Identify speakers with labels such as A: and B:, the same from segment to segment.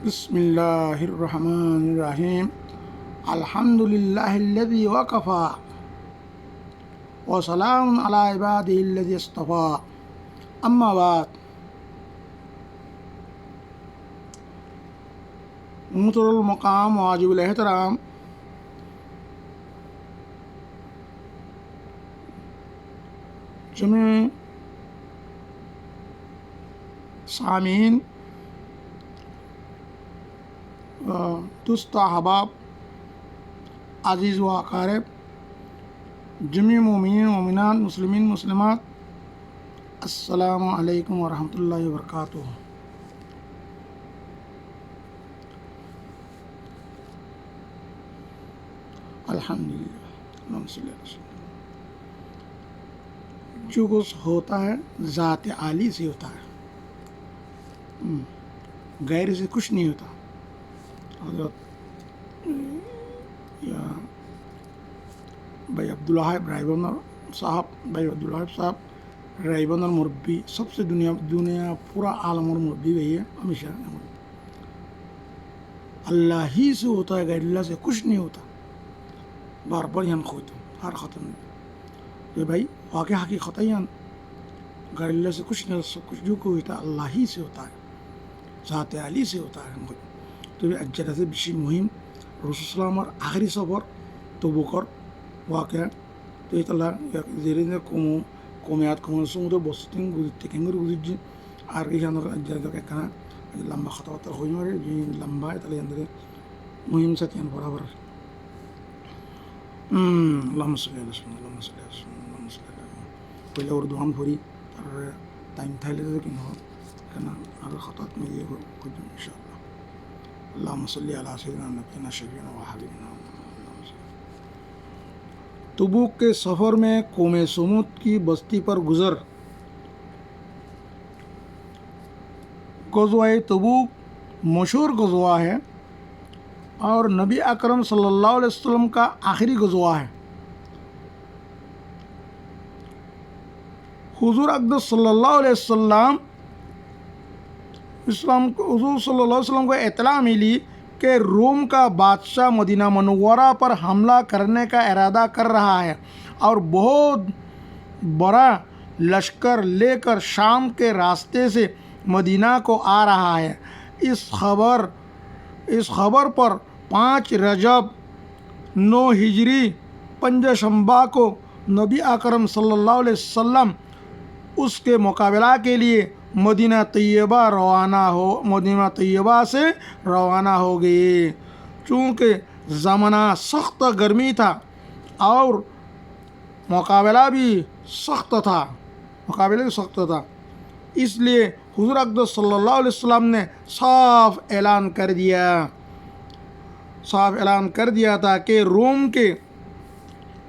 A: بسم الله الرحمن الرحيم. الحمد لله الذي وكفى وسلام على عباده الذي اصطفى. أما بعد، محترم المقام واجب الاحترام جميع سامعین، دوست احباب، عزیز و اقارب، جميع مومنین مومنات، مسلمین مسلمات، السلام علیکم ورحمۃ اللہ وبرکاتہ. الحمدللہ. اللہم صلی اللہ علیہ وسلم. جو کچھ ہوتا ہے ذات عالی سے ہوتا ہے، غیر سے کچھ نہیں ہوتا. حضرت بھائی عبدالوہاب رائبندر صاحب رائبندر مربی، سب سے دنیا پورا عالم اور مربی وہی ہے. ہمیشہ اللہ ہی سے ہوتا ہے، غیر اللہ سے کچھ نہیں ہوتا. بار بار یہاں خوت ہر ختم یہ بھائی واقع حقیقت ہے. غیر اللہ سے کچھ نہیں، سب کچھ جو کوئی ہوتا ہے اللہ ہی سے ہوتا ہے، ذات عالی سے ہوتا ہے. تو اجر سے بیشی مهم رسول সাল্লাম আখেরি সফর তবুকর ওয়াকিয়া তো ইতালা জেরিনে কমিয়াত কমন সমুদ্র বস্তিন গুজিতে কেঙ্গুর গুজিজি আর এখানে আজর একখানা লম্বা কথাবার্তা হই মারে লম্বা তাহলে এদের মুহিম সাথিয়ান বরাবর. আল্লাহুম্মা সাল্লি আলা সাইয়্যিদিনা আল্লাহুম্মা সাল্লি আলা সাইয়্যিদিনা আল্লাহুম্মা সাল্লি আলা পয়লা উর্দু আম ভরি আর টাইম থাইলে কি ন কেন আর খাতাত মিলিয়ে কইব ইনশাআল্লাহ. اللهم صل على سيدنا نبينا شفيعنا وحبيبنا. تبوک کے سفر میں قوم سمود کی بستی پر گزر. غزوہ تبوک مشہور غزوہ ہے اور نبی اکرم صلی اللہ علیہ وسلم کا آخری غزوہ ہے. حضور اقدس صلی اللہ علیہ وسلم حضور صلی اللہ علیہ وسلم کو اطلاع ملی کہ روم کا بادشاہ مدینہ منورہ پر حملہ کرنے کا ارادہ کر رہا ہے اور بہت بڑا لشکر لے کر شام کے راستے سے مدینہ کو آ رہا ہے. اس خبر پر 5 رجب 9 ہجری پنجشنبہ کو نبی اکرم صلی اللہ علیہ وسلم اس کے مقابلہ کے لیے مدینہ طیبہ سے روانہ ہو گئے. چونکہ زمانہ سخت گرمی تھا اور مقابلہ بھی سخت تھا، اس لیے حضور اقدس صلی اللہ علیہ وسلم نے صاف اعلان کر دیا تھا کہ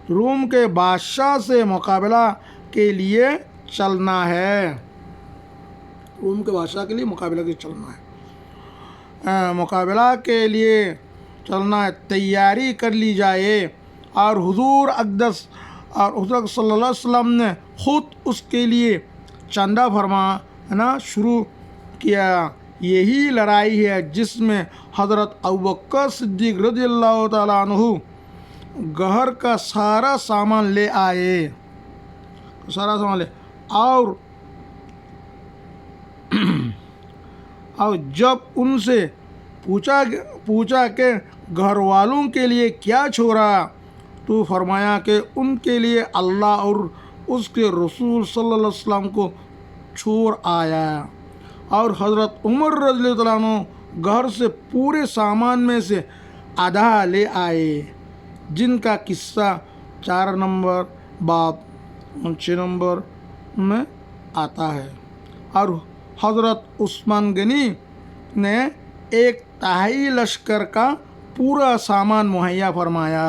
A: روم کے بادشاہ سے مقابلہ کے لیے چلنا ہے. روم کے بادشاہ کے لیے مقابلہ کے لیے چلنا ہے، تیاری کر لی جائے. اور حضور اقدس صلی اللہ علیہ وسلم نے خود اس کے لیے چندہ فرمانا شروع کیا. یہی لڑائی ہے جس میں حضرت ابوبکر صدیق رضی اللہ تعالیٰ عنہ گھر کا سارا سامان لے آئے اور جب ان سے پوچھا کہ گھر والوں کے لیے کیا چھوڑا تو فرمایا کہ ان کے لیے اللہ اور اس کے رسول صلی اللہ علیہ وسلم کو چھوڑ آیا. اور حضرت عمر رضی اللہ تعالیٰ عنہ گھر سے پورے سامان میں سے آدھا لے آئے، جن کا قصہ 4 نمبر باب 6 نمبر میں آتا ہے. اور حضرت عثمان غنی نے 1/3 لشکر کا پورا سامان مہیا فرمایا.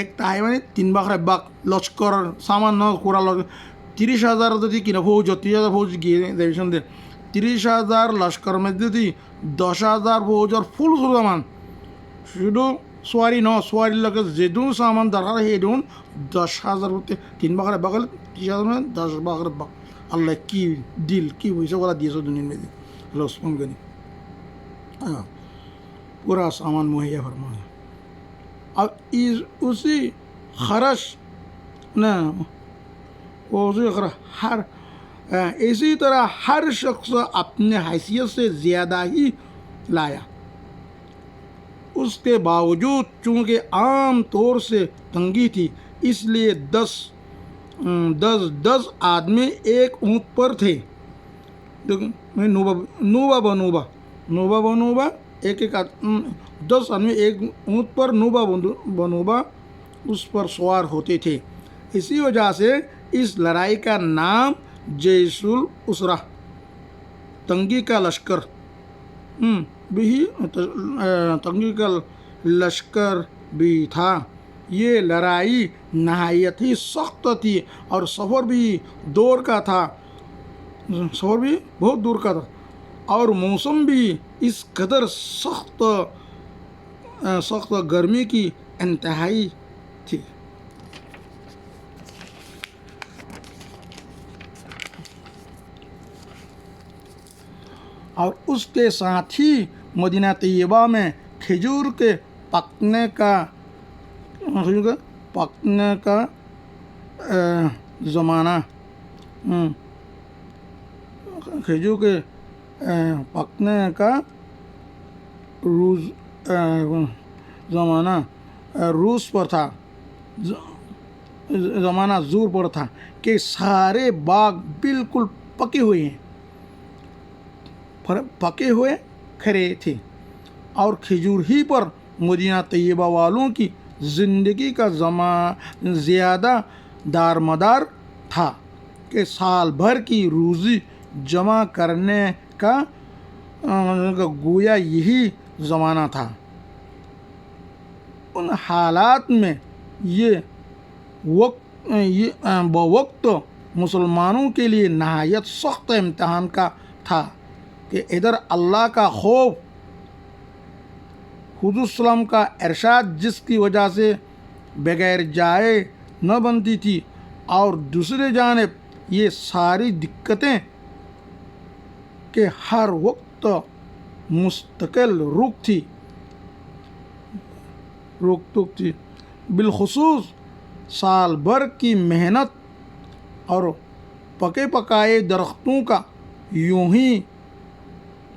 A: 1/3 মানে 3/4 লস্কর সামান পুরা 30,000 যদি কিনা ফৌজ 30,000 ফৌজ গিয়ে দেবেন 30,000 লস্কর মধ্যে যদি 10,000 ফৌজর ফুল সামান শুধু সোয়ারি সোয়ারির লোকের যেদুন সামান দরকার সেদুন 10,000 3/4 30,000 মানে 10/4 আল্লাহ কি দিল কি পয়সা বলা দিয়েছে দুনিয়ার মধ্যে. ওসমান গনি پورا سامان مہیا فرمایا. اب اسی خرش نہ اسی طرح ہر شخص اپنے حیثیت سے زیادہ ہی لایا. اس کے باوجود چونکہ عام طور سے تنگی تھی اس لیے 10 آدمی ایک اونٹ پر تھے. نوبہ بنوبہ ایک 10 آدمی ایک اونٹ پر نوبہ بنوبہ اس پر سوار ہوتے تھے. اسی وجہ سے اس لڑائی کا نام جیش الاسرہ تنگی کا لشکر بھی تھا. یہ لڑائی نہایت ہی سخت تھی اور سفر بھی بہت دور کا تھا اور موسم بھی اس قدر سخت گرمی کی انتہائی تھی. اور اس کے ساتھ ہی مدینہ طیبہ میں کھجور کے پکنے کا زمانہ روز پر تھا زور پر تھا کہ سارے باغ بالکل پکے ہوئے کھڑے تھے اور کھجور ہی پر مدینہ طیبہ والوں کی زندگی کا زیادہ دارمدار تھا کہ سال بھر کی روزی جمع کرنے کا گویا یہی زمانہ تھا. ان حالات میں یہ وقت مسلمانوں کے لیے نہایت سخت امتحان کا تھا کہ ادھر اللہ کا خوف، حضور صلی اللہ علیہ وسلم کا ارشاد جس کی وجہ سے بغیر جائے نہ بنتی تھی، اور دوسری جانب یہ ساری دقتیں کہ ہر وقت مستقل روک تھی. بالخصوص سال بھر کی محنت اور پکے پکائے درختوں کا یوں ہی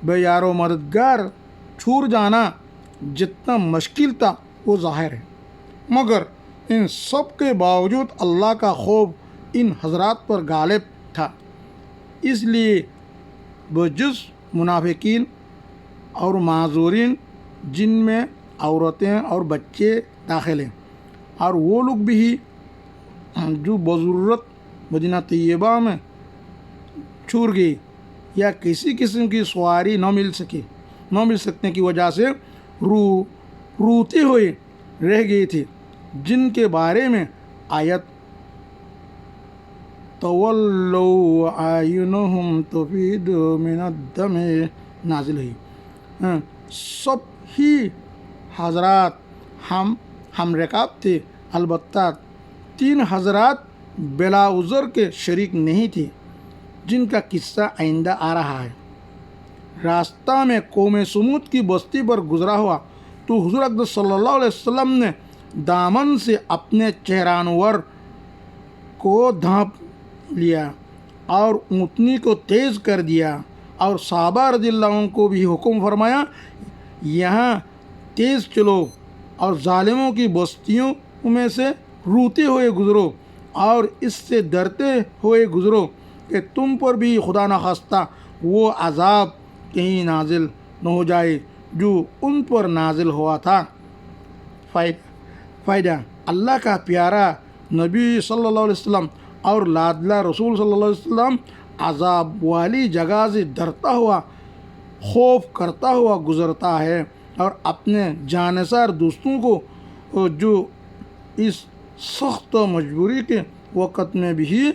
A: بے یار و مددگار چھوٹ جانا جتنا مشکل تھا وہ ظاہر ہے. مگر ان سب کے باوجود اللہ کا خوف ان حضرات پر غالب تھا. اس لیے بجز منافقین اور معذورین جن میں عورتیں اور بچے داخل ہیں اور وہ لوگ بھی جو بضرورت مدینہ طیبہ میں چھوٹ گئی یا کسی قسم کی سواری نہ مل سکنے کی وجہ سے روتے ہوئے رہ گئی تھی، جن کے بارے میں آیت تولوا اعینہم تفیض من الدمع نازل ہوئی. سب ہی حضرات ہم رکاب تھے، البتہ 3 حضرات بلا عذر کے شریک نہیں تھے جن کا قصہ آئندہ آ رہا ہے. راستہ میں قوم سمود کی بستی پر گزرا ہوا تو حضور اقدس صلی اللہ علیہ وسلم نے دامن سے اپنے چہرانور کو ڈھانپ لیا اور اونٹنی کو تیز کر دیا، اور صحابہ رضی اللہ عنہ کو بھی حکم فرمایا یہاں تیز چلو اور ظالموں کی بستیوں میں سے روتے ہوئے گزرو اور اس سے ڈرتے ہوئے گزرو کہ تم پر بھی خدا نخواستہ وہ عذاب کہیں نازل نہ ہو جائے جو ان پر نازل ہوا تھا. فائدہ اللہ کا پیارا نبی صلی اللہ علیہ وسلم اور لاڈلا رسول صلی اللہ علیہ وسلم عذاب والی جگہ سے ڈرتا ہوا، خوف کرتا ہوا گزرتا ہے، اور اپنے جانثار دوستوں کو جو اس سخت مجبوری کے وقت میں بھی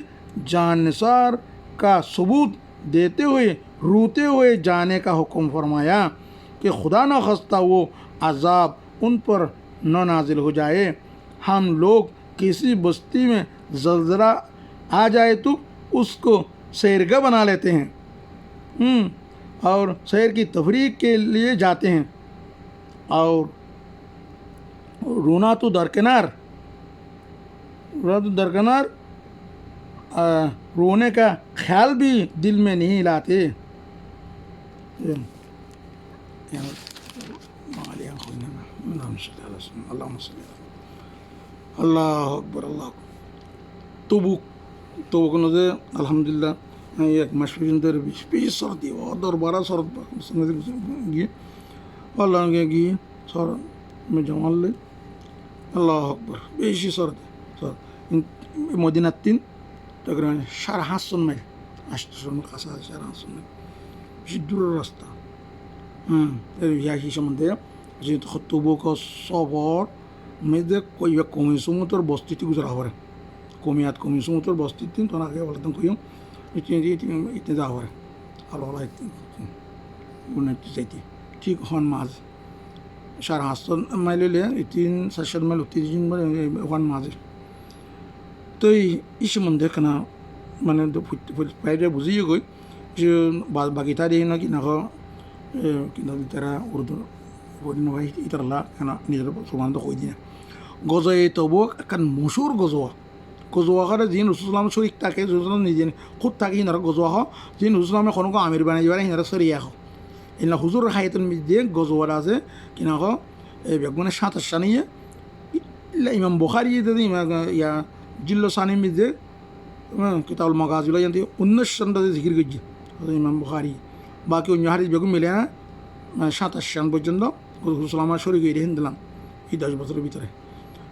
A: جانثار کا ثبوت دیتے ہوئے روتے ہوئے جانے کا حکم فرمایا کہ خدا نخواستہ وہ عذاب ان پر نہ نازل ہو جائے. ہم لوگ کسی بستی میں زلزلہ آ جائے تو اس کو سیرگاہ بنا لیتے ہیں اور سیر کی تفریح کے لیے جاتے ہیں، اور رونا تو درکنار، رونے کا خیال بھی دل میں نہیں لاتے۔ اللہ اکبر، اللہ اکبر۔ تبوک نظر الحمدللہ ایک مشہور در بیش سردی اور دربارہ سرد گیے اللہ گیے سر میں جمال لے اللہ اکبر بیشی سردی মদিনার তিন তখন 550 মাইল 800 মাইল কাছাকাছি 550 মাইল বেশি দূরের রাস্তা। এই সম্বন্ধে যেহেতু তবুক সবর মেয়েদের কইবা কমি সমুদ্র বস্তিতে গুজরা হরে কমি সমুদ্র বস্তিতে তখন আগে বলতাম কইম ইতে যাওয়া হরে আলো যাইতে ঠিক হন মাঝ 550 মাইল হলে 300-400 মাইল 30 মাইল হন মাঝে। তো এই সম্বন্ধে কেনা মানে বাইরে বুঝিয়ে গই যে বাকিটা দিয়ে না কি না কিন্তু তারা উর্দু ভাই ইতারা কেনা নিজের সমান তো কই দিয়ে গজয়ে তবুক একখান মশুর গজোয়া করে যিনি রসুলাম শরীর থাকে রসুলাম নিজে খুদ থাকে সিনারা গজোয়া হয় যিনি রসুলামে কোনো আমির বানাই যাবে সিনারা সরিয়া হয় এগুলো হুজুর হায়াতের মধ্যে গজোয়ার আছে কিনা এই বেগুনে 27 সানিয়ে ইমাম বুখারী ইয়া জিল্লো সানির মধ্যে কিতাবুল মাগাজিল জানতে 19 সনটা জিকির করছে ইমাম বুখারী বাকি অন্য হাদিস বেগুন মিলে না 27 সন পর্যন্ত রসুলাম শরীর গিয়ে রেখে দিলাম এই 10 বছরের ভিতরে।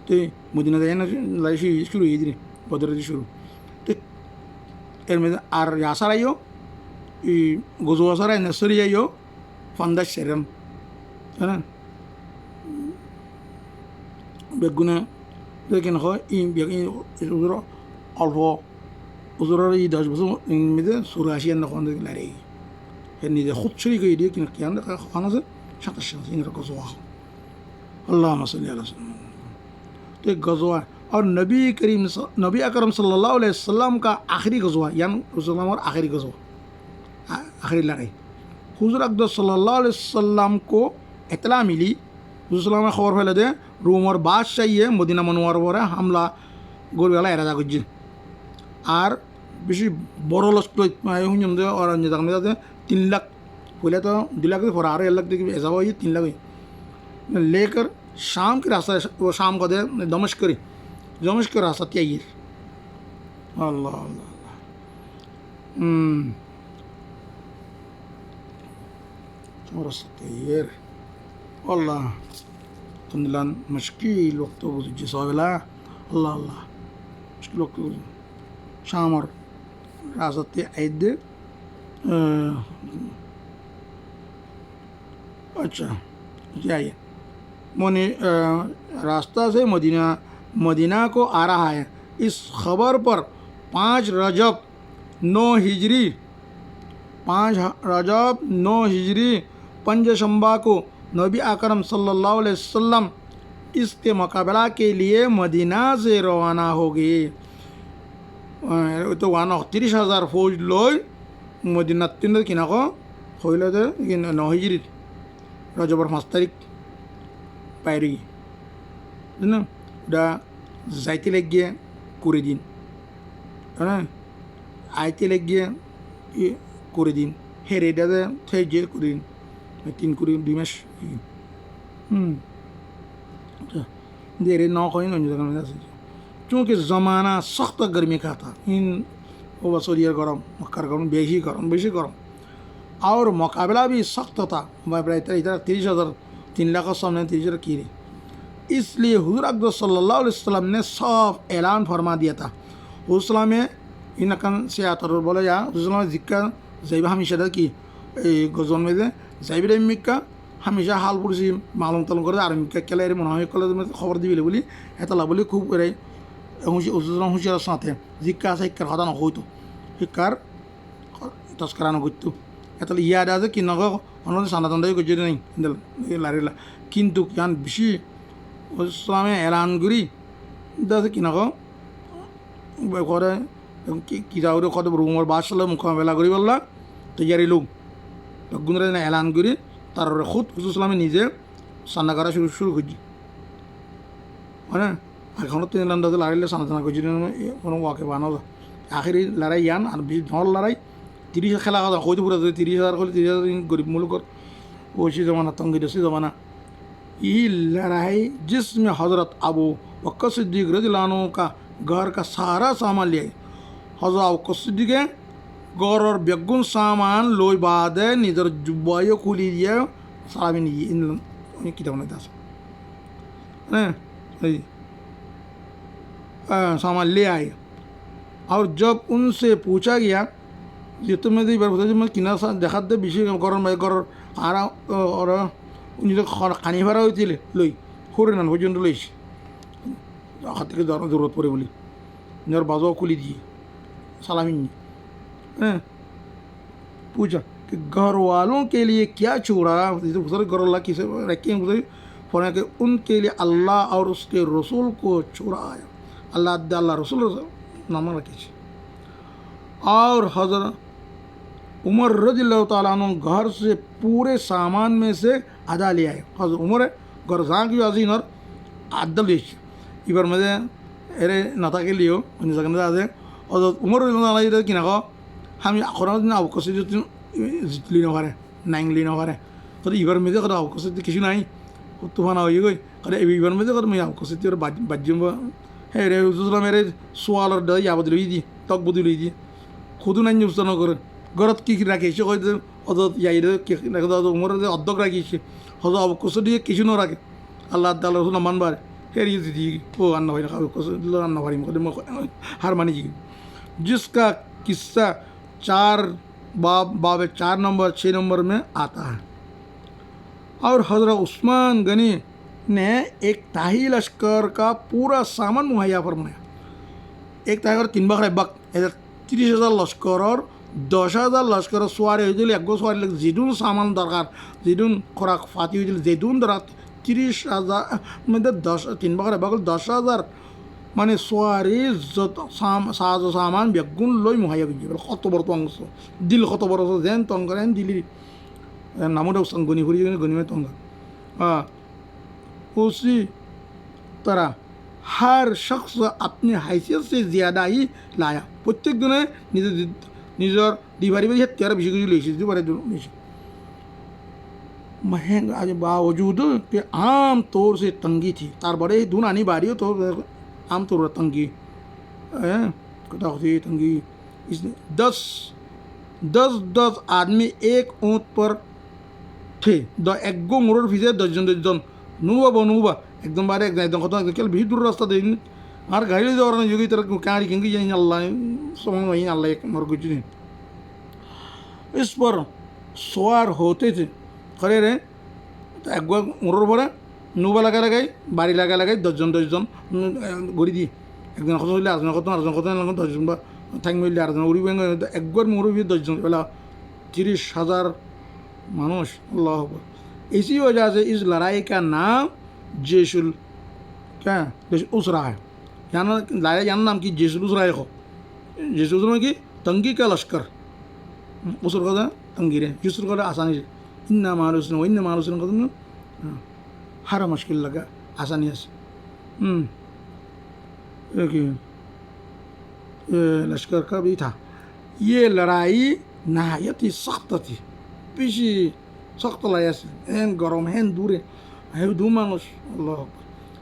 A: তো মদিনা যায় না শুরু হয়ে দিন বদরের শুরু। তো এর মধ্যে আর আসারাইও এই গজু আসারাই নেসরি যাইও 50 সেরেন হ্যাঁ বেগুনে দেখেন হয় অল্প ওজোরের এই 10 বছর মধ্যে 84 না কোন লাগে এর নিজে খুদ শরীর গিয়ে দিয়ে কিনা কেন খান আছে 27 সাল ইংরেজি গজু আল্লাহুম্মা সাল্লি আলা সাইয়্যিদিনা। تو غزوہ اور نبی اکرم صلی اللہ علیہ وسلم کا آخری غزوہ یعنی رسول اللہ اور آخری غزوہ آخری لڑائی حضور اقدس صلی اللہ علیہ وسلم کو اطلاع ملی رسول اللہ خبر پھیلے دے روم اور بادشاہ یہ مدینہ منورہ پر حملہ گول گلا ارادہ کرছে আর বেশি বড় লস্কর হুঞ্জম দে আর নিজাম দে 3 লাখ পহলে তো 2 লাখ পর আর 1 লাখ দিকে এজাবা হই 3 লাখ लेकर शाम के रास्ता वो शाम को दे दमश्क का रास्ता तैयार अल्लाह अल्लाह अल्लाह रास्ता तैयार अल्लाह तंदलान मुश्किल वक्त जिसावला अल्लाह अल्लाह मुश्किल वक्त शाम और रास्ता तैयार अच्छा जाइए रास्ता से मदीना को आ रहा है। इस खबर पर 5 रजब 9 हिजरी पंजशंबा को नबी अकरम सल्लल्लाहु अलैहि वसल्लम इसके मुकाबला के लिए मदीना से रवाना हो गए। तो वहाँ 30,000 फौज लोग मदीना तीन किना को হইলে 9 হিজরি রজবের 5 তারিখ বাইরে না ওটা যাইতে লাগিয়ে করে দিন হ্যাঁ আইতে লাগিয়ে করে দিন হেরে দাদা থেকে করে দিন 3 করে 2 মাস देरे नौ कोई नहीं जगह में चूँकि ज़माना सख्त गर्मी का था इन वो वसूलियर गरम मक्कर गरम बेशी गरम और मुकाबला भी सख्त था। इधर 30,000 3 लाख सामने 30,000 की इसलिए हुज़ूर अक़दस सल्लल्लाहु अलैहि वसल्लम ने साफ ऐलान फरमा दिया था। हुज़ूर में इन कन से आता बोला या हुज़ूर में जिक्र ज़ैबा हमेशा था कि गज़ों में दे ज़ैबा मिक्का हमेशा हाल पुरुषी मालूम तलम कर आर मिक्का केला रे मना है कल में खबर दी बोली ऐसा बोली खूब करे हुज़ूर हुशियार साथ है जिक्का से कर खाता ना हो तो कर तस्करा ना गुत्तु ऐसा याद आ कि नगो उन्होंने साना तंदे को जरे नहीं लारेला किंतु क्या बिशी उस समय ऐलान करी दस कि नगो करे कि जाओ रे कत रूम और बादशाह मुकाबला करी बोला तैयारी लोग বেগুনরে এলান করে তার খুদ হুজুর সালামে নিজে সান্না করা শুরু করছি মানে এখনও তিন লান্দাতে লড়াইলে সানা করছি কোনো ওয়াকে বানাও আখেরি লড়াই ইয়ান আর বেশি ধর লড়াই 30 খেলা কথা হয়তো পুরো 30,000 করলে 30,000 গরিব মুলুকর ওসি জমানা তঙ্গি দোষী জমানা ये लड़ाई जिसमें हज़रत अबू बकर सिद्दीक़ रज़ियल्लाहु अन्हु का घर का सारा सामान ले आए हज़रत अबू बकर सिद्दीक़ घर और बेगुन सामान लोई बाद निधर जुब्बायो खुली दिया सारा इन किताब ने दास सामान ले आए और जब उनसे पूछा गया ये तो मैं मैं किना देखा दे विषय गरम गरम आरा और উনি তো কানি ভাড়া হয়েছিল লই সরে নান পর্যন্ত লইছি হাত থেকে জরুরত পড়ে বলি নিজের বাজাও খুলি দিয়ে সালামি पूछा कि घर वालों के लिए क्या छोड़ा घर वाला किसे रखे फरमाया कि उनके लिए अल्लाह और उसके रसूल को छोड़ा आया अल्लाह रसूल नाम रखे और हज़रत उमर रज़ियल्लाहु ताला अन्हु घर से पूरे सामान में से आधा ले आए हज़रत उमर घर की अजीन और आदल इबर मजे एरे नाता के लिए हज़रत उमर रज़ियल्लाहु कि ना हम दिन अवकाश जितली ना पारे नाइंग ली ना पारे तो इबर मजे कदा अवकाश किसी नहीं तूफान हो गई अरे इबर मजे कदा मैं अवकाश और बाज्यम है रे दूसरा मेरे सवाल और डर याद ली दी तक बुद्धि ली दी खुद नहीं नुकसान कर ঘৰত কি ৰাখিছে হয়তো অদত ইয়াইৰে উমর অর্ধক রাখিছে হয়তো অবকশ দিয়ে কিছু না রাখে আল্লাহ তাআলা রসুল মানবার হেরি দি ও আন্না ভাই অবকশ দিল আন্না ভাই হার মানি जी जिसका किस्सा 4 नंबर 6 नंबर में आता है और हज़रत उस्मान गनी ने एक ताही लश्कर का पूरा सामान मुहैया फरमाया एक ताही और 3 बकरे बक 30,000 लश्कर और 10,000 लश्कर সোয়ারে হয়েছিল এক সোয়ারি লাগে যেদুন সামান দরকার যেদুন খোরাক ফাতি হয়েছিল যেদুন দরকার 30,000 মধ্যে 3 বছর বাগল 10,000 মানে সোয়ারি যত সামান বেগুন লই মুহাইয়া গিয়ে কত বড় অংশ দিল কত বড় যেন তং করেন দিলি নামটা গনি করি গনিমে তঙ্গা उसी तरह हर शख्स अपनी हैसियत से ज़्यादा ही लाया प्रत्येक दिने निजर दीवारी में 13 बेसि কিছু লইছে দিবারে লইছে महंगा आज बावजूद कि आम तौर से तंगी थी तार बड़े धुन आनी बारी हो तो आम तौर पर तंगी कटा होती तंगी इसने 10 आदमी एक ऊँट पर थे एक गो मोड़र फिजे 10 जन নুবা একদম বারে একদম কত কেল বেশি দূর রাস্তা দিন আর গাড়ি যাওয়ার না যোগী তারা কাঁড়ি কেঙ্গি জানি আল্লাহ সময় আল্লাহ एक मर कुछ नहीं इस पर सवार होते थे खरे रे तो एक मोड़र पर নুবা লাগাই বাড়ি লাগাই 10 জন গড়ি দিয়ে একজন কত হইলে আরেকজন কত 10 জন বা ঠ্যাং মিললে আরেকজন উড়ি ব্যাঙ্গ একবার মোড়র 10 জন বেলা 30,000 মানুষ আল্লাহ इसी वजह से इस लड़ाई का नाम जैशुल उसरा है याना लड़ाई याना नाम की जैशुल उसरा है जैशुल उसरा की तंगी का लश्कर उसर का तंगी रे युसर का आसानी से इन्ना मालूस ने इन्ना मालूस ने कदम हर मुश्किल लगा आसानी से लश्कर का भी था ये लड़ाई नहायत ही सख्त थी पीछे सख्त लायास हैं गरम हैं दूरे है दो मानुष अल्लाह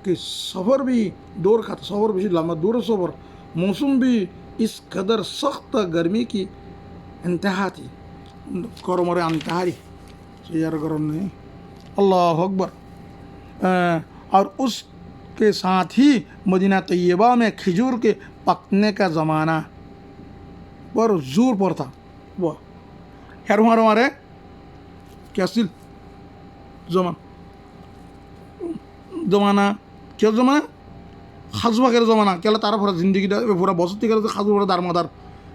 A: कि सफ़र भी दूर का सफ़र भी लंबा दूर सफ़र मौसम भी इस कदर सख्त गर्मी की इंतहा थी गरम और इंतहारी यार गरम नहीं अल्लाह अकबर और उसके साथ ही मदीना तैयबा में खजूर के पकने का ज़माना पर जोर पर था वह खैर हमारे क्या सिल जमाना क्या जमाना खाजू वगैरह जमाना क्या तारा पूरा जिंदगी पूरा बसती कर खाजू पूरा दारमदार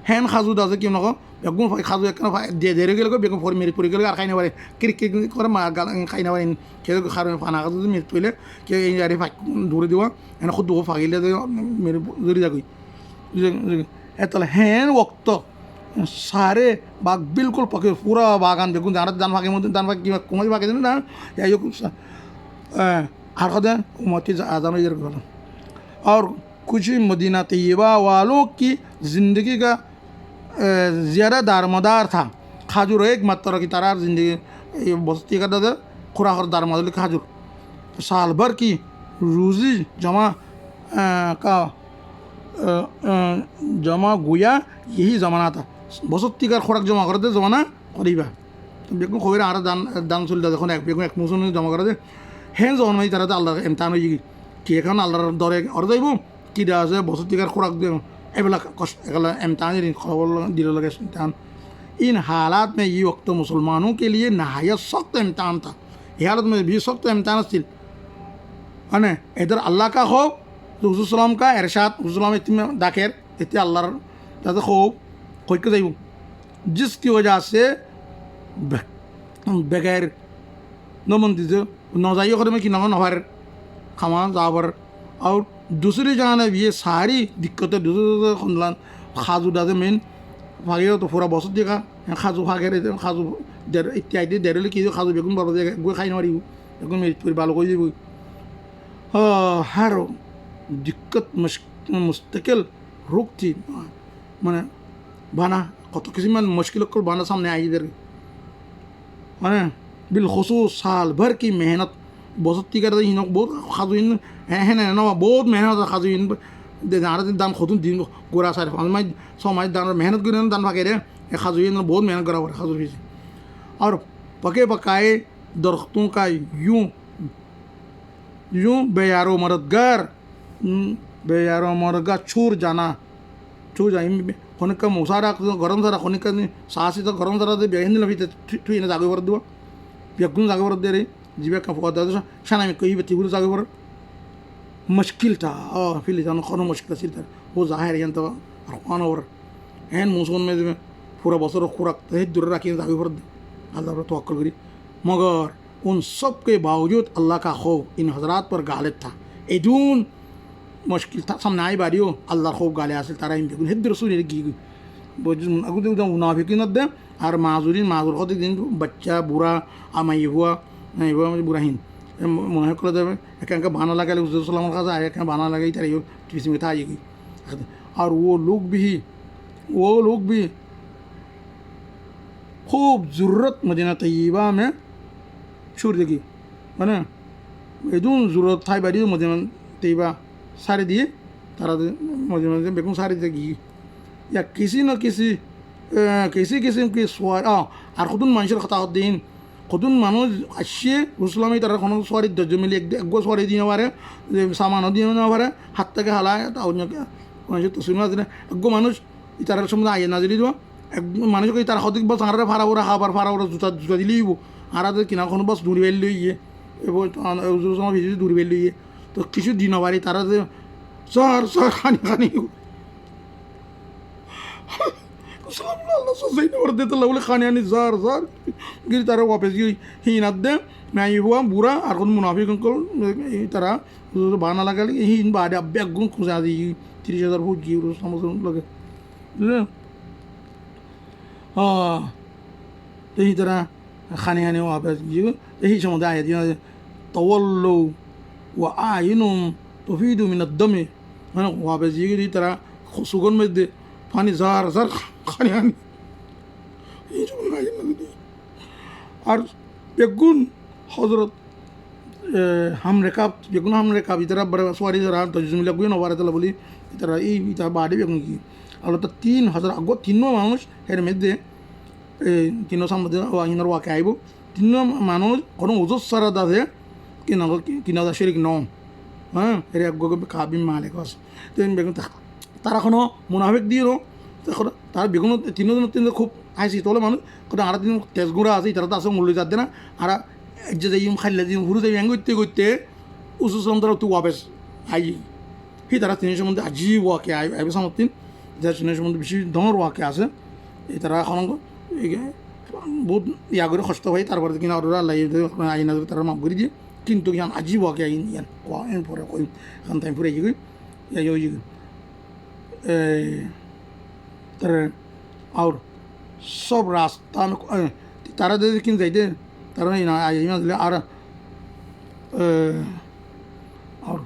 A: हैन खाजू दासे क्यों ना बेगुन खाजू एक देरे गेले बेगुन फोर मेरी पूरी गेले আর খাই না পারে ক্রিকেট করে মা খাই না পারেন কে খার ফানা খাজু মেরে তুইলে কে এই আরে দূরে দিবা এনে খুদ ফাগিলে মেরে দূরে যাগই এতলা হ্যান ওক্ত সারে বাঘ বিলকুল পকে পুরা বাগান দেখুন দান ভাগের মধ্যে দান ভাগ কিংবা কুমারি ভাগে না যাই হোক ہر خدا امتی اعظم اور کچھ مدینہ طیبہ والوں کی زندگی کا زیادہ دارمدار تھا کھجور ایک متر کی طرح زندگی بستی کرتا تھا خوراک اور دارمدار کھجور سال بھر کی روزی جمع گویا یہی زمانہ تھا بستی کا خوراک جمع کرتے زمانہ قریبا بیکن خبر آر دان چلتا দেখুন এক মুসলমান জমা করে হ্যাঁ যখন মানে তারা তো আল্লাহর এমতাহান হয়ে গিয়ে কি এখন আল্লাহর দরে অর যাইব কি দেওয়া আছে বসতিকার খোরাক দিয়ে এইবিলাক কষ্ট এগুলো এমতাহান খবর দিল লাগে ইমতাহান ان حالات میں یہ وقت مسلمانوں کے لیے نہایت سخت امتحان تھا یہ حالت میں بھی سخت امتحان আছিল মানে ادھر اللہ کا خوف حضور সাল্লাম کا ارشاد حضور সাল্লাম اتنے داخیر اتنے اللہ যাতে خوف خوش کے جائব جس کی وجہ سے بغیر نمن دیجیے نوزائیوں کرنے میں کہ نفر کھما جابر اور دوسری جانب یہ ساری دقتیں دوسرے خاندان خاجو داده مین ভাগেও তো পুরা বছর দেখা খাজু ভাগের খাজু ইত্যাদি দেরলে কি খাজু বেগুন বড় জায়গায় গৈ খাই নোৱাৰিব বেগুন মেরিট করে ভালো করে যাব হর দিক্কত মুস্তাকিল রোগ থি মানে বানা কত কিছুমান মুশকিল বানা সামনে আইদের মানে بالخصوص سال بھر کی محنت بستی کرتے ہیں بہت خاصین ہیں نا بہت محنت خاصین دان خود دین گورا سارے میں سماج دان محنت کریں دان پکے رہے خاصین بہت محنت کرا ہوا خاص اور پکے پکائے درختوں کا یوں بے یار و مردگار چھوڑ جانا ہونے کا مسارا گرم سارا ہونے کا ساسی تو گرم سارا بہن لبھی ٹھوئی جاگے بر دو بیگن جاگے بر دے رہی جی کا سانا میں کئی بتی جاگے بر مشکل تھا پھر جانا خون مشکل سی تھا وہ ظاہر ہے تو رقان اور این موسم میں پورا بسر خوراک دور رکھیں جاگے بر اللہ پر توکل کری مگر ان سب کے باوجود اللہ کا خوف ان حضرات پر غالب تھا ایدون مشکل تھا سامنے آئی باری ہو اللہ خوف گالے حاصل تارا بیگن ہد رسول گی اگو دے منافقین دے اور معذور خود دین بچہ برا آمائی ہوا نہیں ہوا برا ہین منافق دے ایک بانا لگا لے حضور صلی اللہ علیہ وسلم ایک بانا لگائی تارا کسی میں تھا یہ اور وہ لوگ بھی خوب ضرورت مدینہ طیبہ میں چھوڑ دے گی ہے نا ایدون ضرورت تھا باری مدینہ طیبہ سارے دیے تارا مدینہ بیگن سارے دے گی یا کسی نہ کسی قسم کی سواری اور خودن মানুষের কথা দিন خودن মানুষ আসছে রসুলামী তারা কোনো সওয়ারি ধৈর্য মিলে এক সওয়ারি দিতে পারে সামানও দিতে না পারে হাত থেকে হালায় মানুষের তসবির মাঝে এক মানুষ তার সম্বন্ধে আইয়ে না যদি দেবো এক মানুষকে তার সঠিক বাস আরে ফাড়া ওরা খাবার ফাড়া ওরা জুতা দিলেই আর কিনা কোনো বাস দূরি বেল লইয়ে এবং ভিজে দূরি বেল লইয়ে তো কিছু দিন পারি তারা সর খানি اللہ سوسائٹی اور دیتا اللہ بولے خانیانی زار گری تارا واپس گئی ہی نت دے میں یہ ہوا برا اور خود منافق کو تارا بانا لگا لی ہی بعد اب بیگن کھوزا دی 30,000 فوٹ گئی روز سمجھ لگے یہی طرح خانیانی واپس گئی یہی سمجھ آیا دیا تولو وآئینم تفید من الدم واپس گئی طرح سگن میں دے پانی زار خانیانی اور بیگن حضرت ہم رکاب اتنا بڑا سواری ذرا تجزم لگوی نوارے تلا بولی اتنا یہ باڑی بیگن کی اللہ تو 3,000 اگو تینوں মানুষ এর মধ্যে তিনো সামনে ওয়াহিনার ওয়াকে আইব তিনো মানুষ কোনো ওজত সারা দাদে কিনা শরিক নম হ্যাঁ এর এক কাবি মালিক আছে তিন বেগুন তারা কোনো মুনাফিক দিও তার বেগুন তিনজন খুব আইসি তোলে মানুষ কোনো আর দিন তেজগুড়া আছে তারা তো আসে মূল্য যাতে না আর এক যে যাই খাইলে দিন ঘুরে যাই করতে উঁচু তারা তুই ওয়াপেস আই হি তারা তিনের সম্বন্ধে আজি ওয়াকে আইবে সামতিন যার তিনের সম্বন্ধে বেশি ধমর ওয়াকে আছে এই তারা এখন বহুত ইয়া করে কষ্ট হয় তারপরে কিনা ওরা আল্লাহ আইনা তারা মাফ করে দিয়ে কিন্তু ইয়ান আজি ওয়াকে আইন ইয়ান পরে কই এখন টাইম ফুরে গিয়ে তার और सब रास्ता में तारा दे किन जाइते तारा ना आई ना और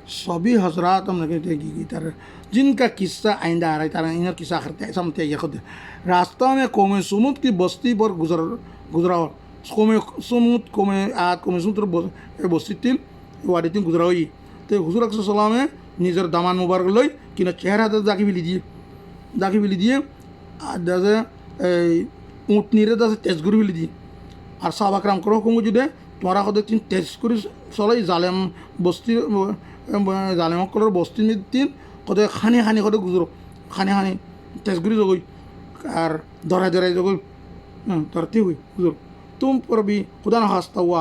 A: सभी हजरात हम लगे थे कि तरह जिनका किस्सा आइंदा आ रहा है तारा इन्हें किस्सा करते हैं समझते हैं खुद रास्ता में कौम सुमुद की बस्ती पर गुजरा कौम सुमुद कौम सुमुद बस्ती तीन वाड़ी तीन गुजरा हुई तो हुजूर सल्लल्लाहु अलैहि वसल्लम निजर दामान मुबारक लई किना चेहरा दागी बिली दिए दासे উটনিরে দাসে তেজ করে ফেলে দিয়ে আর সাহাবাকরাম করো কমু যদি তোমরা কত তিন তেজ করে চলাই জালেম বস্তি জালেমকলের বস্তির মধ্যে তিন কত খানি কত গুজরো খানি তেজ করে জগই আর ধরাই জগই ধরতে হই গুজর তুম पर भी खुदा न खास्ता वो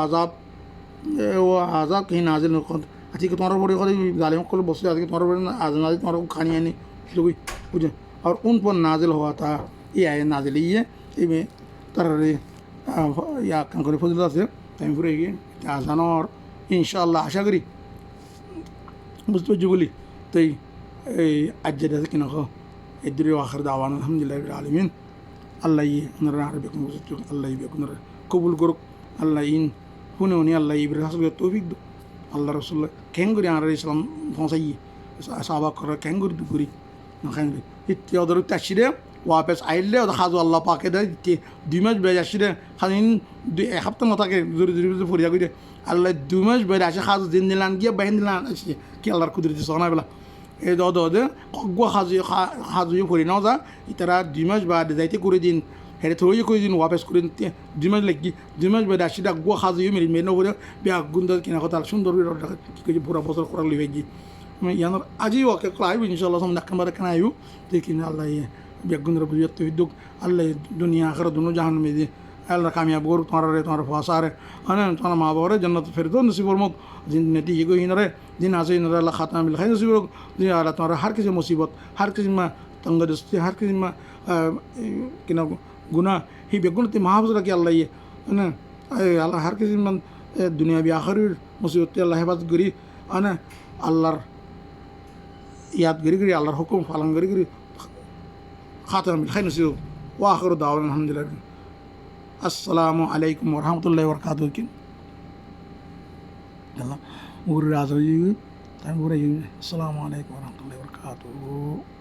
A: आज़ाब कहीं नाजिल न कर अच्छी तुम्हारा बड़े जालिमकल बस्ती आती तुम्हारा बड़े नाजिल तुम्हारा खानी आनी जगई बुझे और उन पर नाजिल हुआ था ये आया नाजिल ये में तरह या कंकरी फजल से टाइम पूरे आसान और इंशाल्लाह आशा करी बुझते जुगली तो आज जैसे कि नको इधर आखिर दावान अल्हम्दुलिल्लाह रब्बिल आलमीन अल्लाह ये नर अरबी को बुझते अल्लाह ये को नर कबूल करो अल्लाह इन हुने होने अल्लाह ये बिरहास के तौफीक दो अल्लाह रसूल कैंगरी आर इस्लाम फंसाई साहबा कर कैंगरी दुगरी ना कैंगरी इत्यादि तशरीह वापस आइले और खाजो अल्लाह पाके दे दुई मास बेज आसरे खाजिन एक हफ्ता नथाके जोरे जोरे फरिया गई अल्लाह दुई मास बेज आसे खाजो दिन दिलान गया बहन दिलान आसे कि अल्लाहर कुदरती सना बेला ए दे कगुआ खाजो फरि ना जा इतारा दुई मास बाद जाइते करे दिन हेरे थोड़ी करे दिन वापस करे दुई मास लगी दुई मास बाद आसे गुआ खाजो मेरे मेरे नोरे बे गुंदा किना कथा सुंदर कि पूरा बছর করা লিবেজি यानर আজি ওকে ক্লাইব ইনশাআল্লাহ সম নাকম বারে কানা আইউ দেখিন আল্লাহ बेगुन रबियत तौफीक अल्लाह दुनिया आखिरत दोनों जहान में दे अल्लाह कामयाब गोर तुम्हारा फसार है तुम्हारा माँ बाप है जन्नत फिर दो नसीब और मौत जिन नतीजे को ही न रहे जिन आसे न रहे अल्लाह खात्मा मिल खाई नसीब जिन अल्लाह तुम्हारा हर किसी मुसीबत हर किसी में तंगदस्ती हर किसी में कि ना गुनाह ही बेगुन ते महाफज रखे अल्लाह ये है ना अल्लाह हर किसी में दुनिया भी आखिर मुसीबत अल्लाह हिफाजत करी है ना अल्लाह याद करी अल्लाह हुक्म पालन करी खातम खैर नसीब वाखिर दावन अल्हम्दुलिल्लाह अस्सलामु अलैकुम वरहमतुल्लाहि वबरकातुहू कि अल्लाह पूरे राज हो जी टाइम पूरा अस्सलामु अलैकुम वरहमतुल्लाहि वबरकातुहू